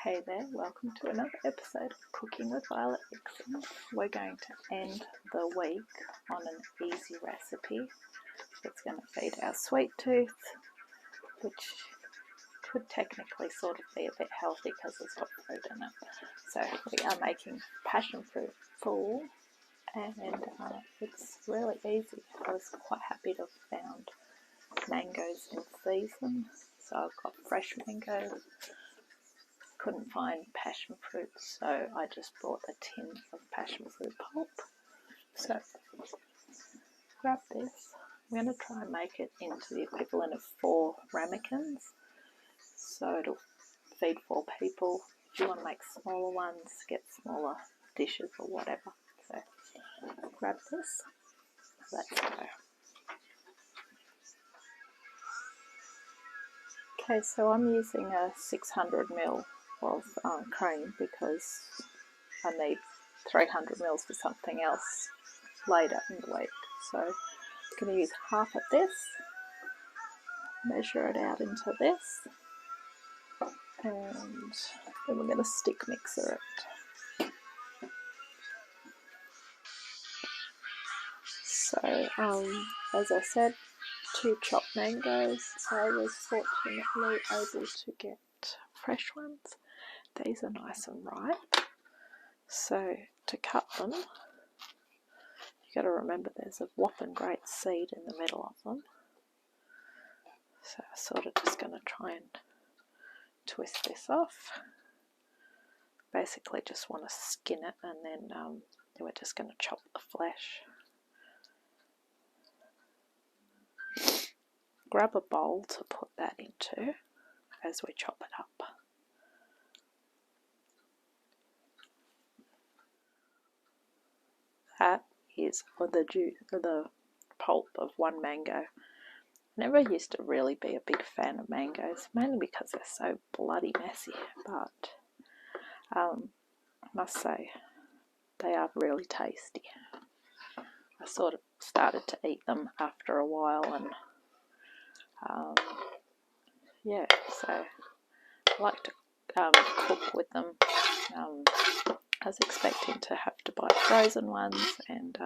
Hey there, welcome to another episode of Cooking with Violet Vixen. We're going to end the week on an easy recipe that's going to feed our sweet tooth, which could technically sort of be a bit healthy because it's got fruit in it. So we are making passion fruit fool, and it's really easy. I was quite happy to have found mangoes in season, so I've got fresh mangoes. Couldn't find passion fruit, so I just bought a tin of passion fruit pulp. So grab this. I'm going to try and make it into the equivalent of 4 ramekins, so it'll feed 4 people. If you want to make smaller ones, get smaller dishes or whatever. So grab this. Let's go. Okay, so I'm using a 600ml of cream because I need 300ml for something else later in the week. So I'm going to use half of this, measure it out into this, and then we're going to stick mixer it. So as I said, 2 chopped mangoes. I was fortunately able to get fresh ones. These are nice and ripe. So to cut them, you got to remember there's a whopping great seed in the middle of them. So I'm sort of just going to try and twist this off. Basically just want to skin it, and then we're just going to chop the flesh. Grab a bowl to put that into as we chop it up. That is the pulp of 1 mango. I never used to really be a big fan of mangoes, mainly because they're so bloody messy, but I must say they are really tasty. I sort of started to eat them after a while, and yeah, so I like to cook with them. I was expecting to have to buy frozen ones, and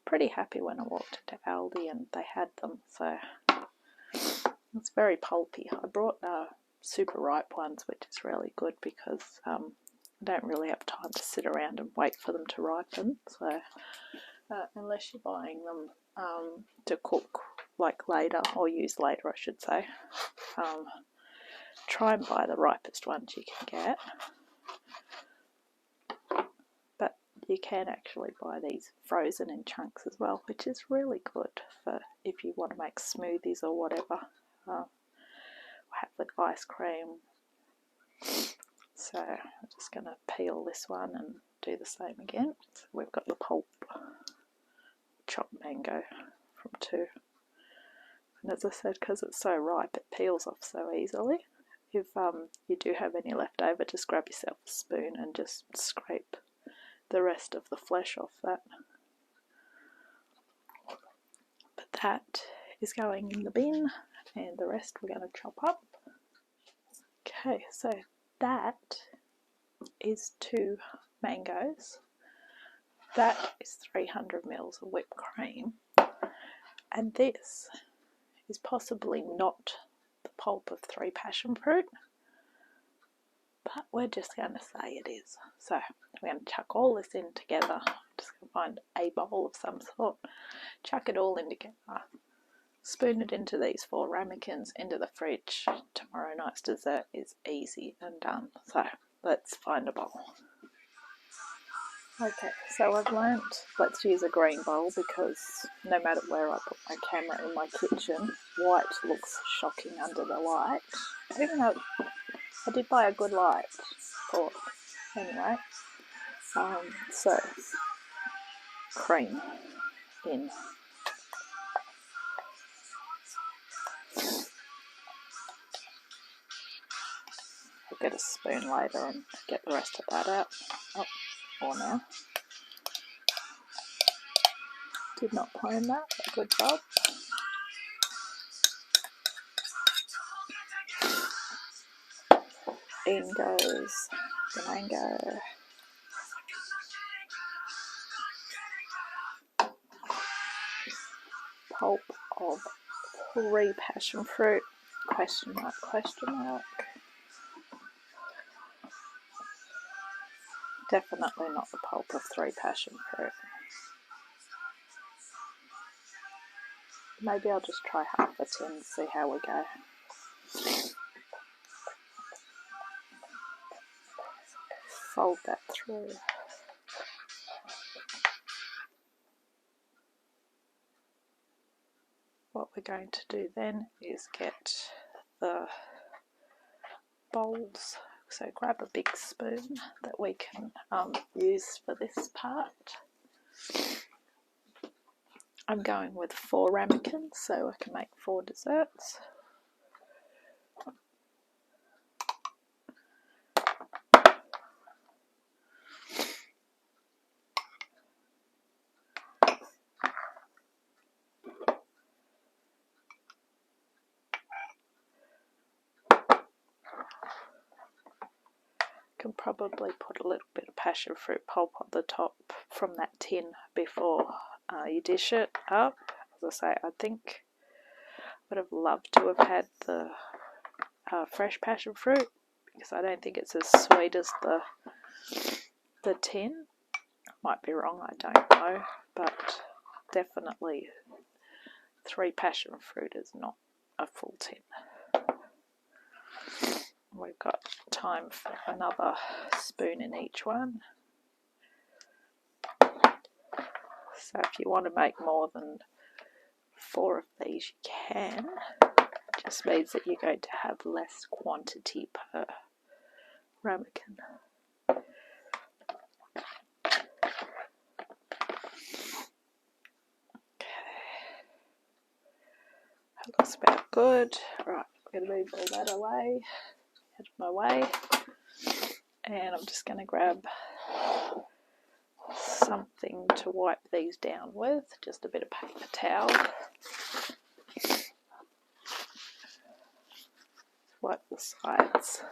pretty happy when I walked into Aldi and they had them. So it's very pulpy. I brought super ripe ones, which is really good because I don't really have time to sit around and wait for them to ripen. So unless you're buying them to cook like later, or use later I should say, try and buy the ripest ones you can get. But you can actually buy these frozen in chunks as well, which is really good for if you want to make smoothies or whatever. Have with ice cream. So I'm just going to peel this one and do the same again. So we've got the pulp chopped mango from 2. And as I said, because it's so ripe, it peels off so easily. If you do have any left over, just grab yourself a spoon and just scrape the rest of the flesh off that. But that is going in the bin, and the rest we're going to chop up. Okay, so that is 2 mangoes. That is 300ml of whipped cream. And this is possibly not the pulp of 3 passion fruit, but we're just going to say it is. So we're going to chuck all this in together. Just going to find a bowl of some sort, chuck it all in together, spoon it into these 4 ramekins, into the fridge. Tomorrow night's dessert is easy and done. So let's find a bowl. Okay, so I've learnt let's use a green bowl because no matter where I put my camera in my kitchen, white looks shocking under the light. Even though I did buy a good light for anyway. So cream in. I'll get a spoon later and get the rest of that out. Oh, for now. Did not plan that, but good job. In goes the mango. Pulp of 3 passion fruit, question mark, question mark. Definitely not the pulp of 3 passion fruit. Maybe I'll just try half a tin and see how we go. Fold that through. What we're going to do then is get the bowls. So grab a big spoon that we can use for this part. I'm going with 4 ramekins so I can make 4 desserts. Can probably put a little bit of passion fruit pulp on the top from that tin before you dish it up. As I say, I think I would have loved to have had the fresh passion fruit because I don't think it's as sweet as the tin. Might be wrong, I don't know, but definitely 3 passion fruit is not a full tin. We've got time for another spoon in each one. So if you want to make more than 4 of these, you can. It just means that you're going to have less quantity per ramekin. That looks about good. Right, I'm going to move all that away, out of my way. And I'm just going to grab something to wipe these down with, just a bit of paper towel. Wipe the sides.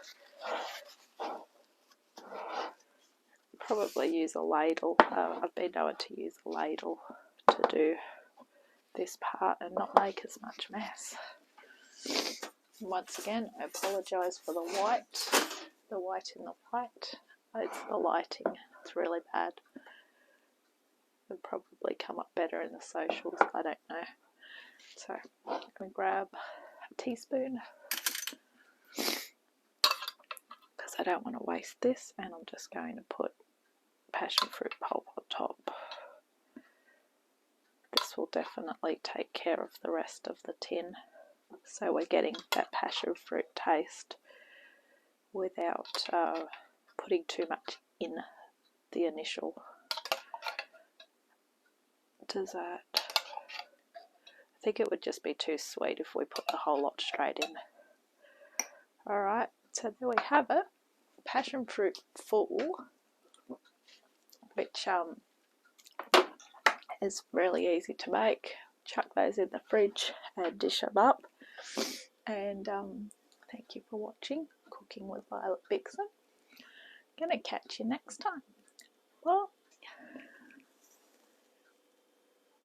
Probably use a ladle. I've been known to use a ladle to do this part and not make as much mess. And once again, I apologise for the white in the white. It's the lighting, it's really bad. It'll probably come up better in the socials, I don't know. So I'm going to grab a teaspoon because I don't want to waste this, and I'm just going to put passion fruit pulp on top. This will definitely take care of the rest of the tin, so we're getting that passion fruit taste without putting too much in the initial dessert. I think it would just be too sweet if we put the whole lot straight in. Alright, so there we have it. Passion fruit full, which is really easy to make. Chuck those in the fridge and dish them up. And thank you for watching Cooking with Violet Vixen. Gonna catch you next time. Bye.